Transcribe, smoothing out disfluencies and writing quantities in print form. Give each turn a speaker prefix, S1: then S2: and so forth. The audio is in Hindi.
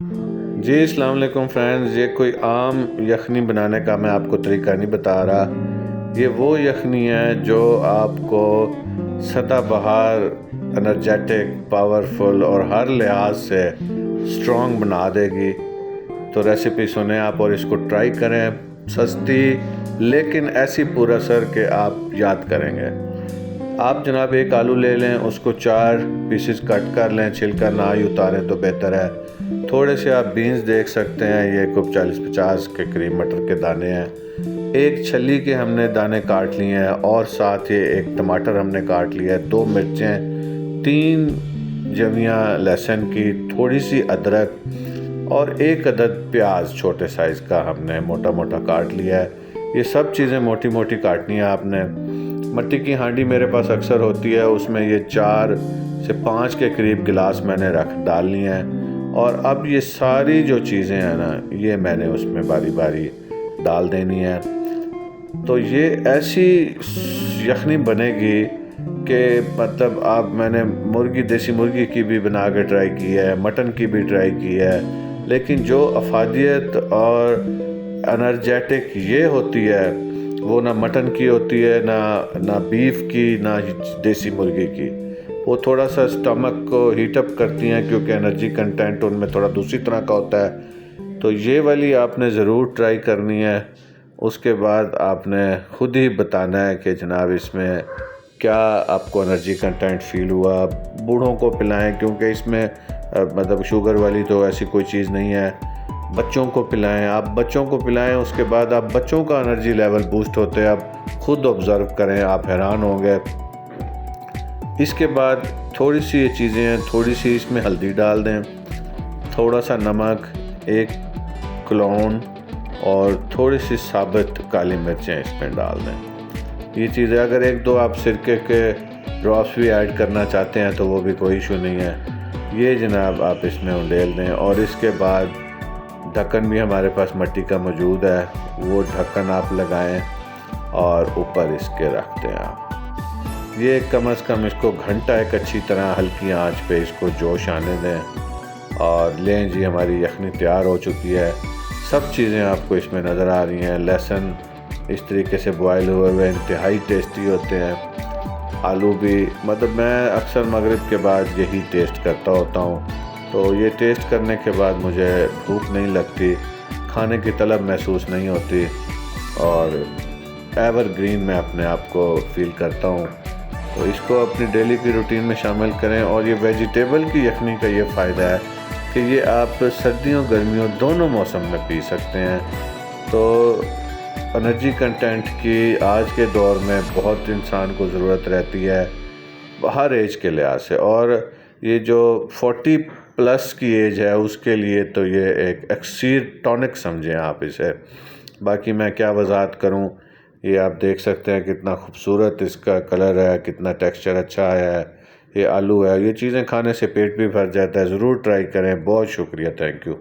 S1: जी अस्सलाम वालेकुम फ्रेंड्स। ये कोई आम यखनी बनाने का मैं आपको तरीका नहीं बता रहा। ये वो यखनी है जो आपको सदाबहार, एनर्जेटिक, पावरफुल और हर लिहाज से स्ट्रॉन्ग बना देगी। तो रेसिपी सुने आप और इसको ट्राई करें। सस्ती लेकिन ऐसी पुरअसर के आप याद करेंगे। आप जनाब एक आलू ले लें, उसको 4 पीसेस कट कर लें, छिलका ना ही उतारें तो बेहतर है। थोड़े से आप बीन्स देख सकते हैं, ये कुछ 40-50 के करीब मटर के दाने हैं। एक छली के हमने दाने काट लिए हैं और साथ ही एक टमाटर हमने काट लिया है, 2 मिर्चें, 3 जवियाँ लहसुन की, थोड़ी सी अदरक और 1 अदद प्याज छोटे साइज़ का हमने मोटा मोटा काट लिया है। ये सब चीज़ें मोटी मोटी काटनी है आपने। मिट्टी की हांडी मेरे पास अक्सर होती है, उसमें ये 4 से 5 के करीब गिलास मैंने डालनी है। और अब ये सारी जो चीज़ें हैं ना, ये मैंने उसमें बारी बारी डाल देनी है। तो ये ऐसी यखनी बनेगी कि मतलब मैंने देसी मुर्गी की भी बना के ट्राई की है, मटन की भी ट्राई की है, लेकिन जो अफादियत और एनर्जेटिक ये होती है वो ना मटन की होती है, ना बीफ की, ना देसी मुर्गी की। वो थोड़ा सा स्टमक को हीटअप करती हैं क्योंकि एनर्जी कंटेंट उनमें थोड़ा दूसरी तरह का होता है। तो ये वाली आपने ज़रूर ट्राई करनी है। उसके बाद आपने ख़ुद ही बताना है कि जनाब इसमें क्या आपको एनर्जी कंटेंट फ़ील हुआ। बूढ़ों को पिलाएं क्योंकि इसमें मतलब शुगर वाली तो ऐसी कोई चीज़ नहीं है। बच्चों को पिलाएं, आप बच्चों को पिलाएं, उसके बाद आप बच्चों का एनर्जी लेवल बूस्ट होते हैं, आप खुद ऑब्ज़र्व करें, आप हैरान होंगे। इसके बाद थोड़ी सी ये चीज़ें हैं, थोड़ी सी इसमें हल्दी डाल दें, थोड़ा सा नमक, 1 क्लोन और थोड़ी सी साबुत काली मिर्चें इसमें डाल दें। ये चीज़ें अगर 1-2 आप सिरके के ड्रॉप्स भी ऐड करना चाहते हैं तो वो भी कोई इशू नहीं है। ये जनाब आप इसमें उंडेल दें और इसके बाद ढक्कन भी हमारे पास मिट्टी का मौजूद है, वो ढक्कन आप लगाएं और ऊपर इसके रख दें आप। ये कम से कम इसको घंटा एक अच्छी तरह हल्की आंच पे इसको जोश आने दें और लें जी, हमारी यखनी तैयार हो चुकी है। सब चीज़ें आपको इसमें नज़र आ रही हैं। लहसुन इस तरीके से बॉयल हुए हुए इंतहाई टेस्टी होते हैं। आलू भी, मतलब मैं अक्सर मगरिब के बाद यही टेस्ट करता होता हूँ। तो ये टेस्ट करने के बाद मुझे भूख नहीं लगती, खाने की तलब महसूस नहीं होती और एवरग्रीन मैं अपने आप को फील करता हूँ। तो इसको अपनी डेली की रूटीन में शामिल करें। और ये वेजिटेबल की यखनी का ये फ़ायदा है कि ये आप सर्दियों गर्मियों दोनों मौसम में पी सकते हैं। तो एनर्जी कंटेंट की आज के दौर में बहुत इंसान को ज़रूरत रहती है हर एज के लिहाज से, और ये जो 40 प्लस की एज है उसके लिए तो ये एक एक्सीर टॉनिक समझें आप इसे। बाकी मैं क्या वजाहत करूं, ये आप देख सकते हैं कितना खूबसूरत इसका कलर है, कितना टेक्सचर अच्छा आया है। ये आलू है, ये चीज़ें खाने से पेट भी भर जाता है। ज़रूर ट्राई करें। बहुत शुक्रिया, थैंक यू।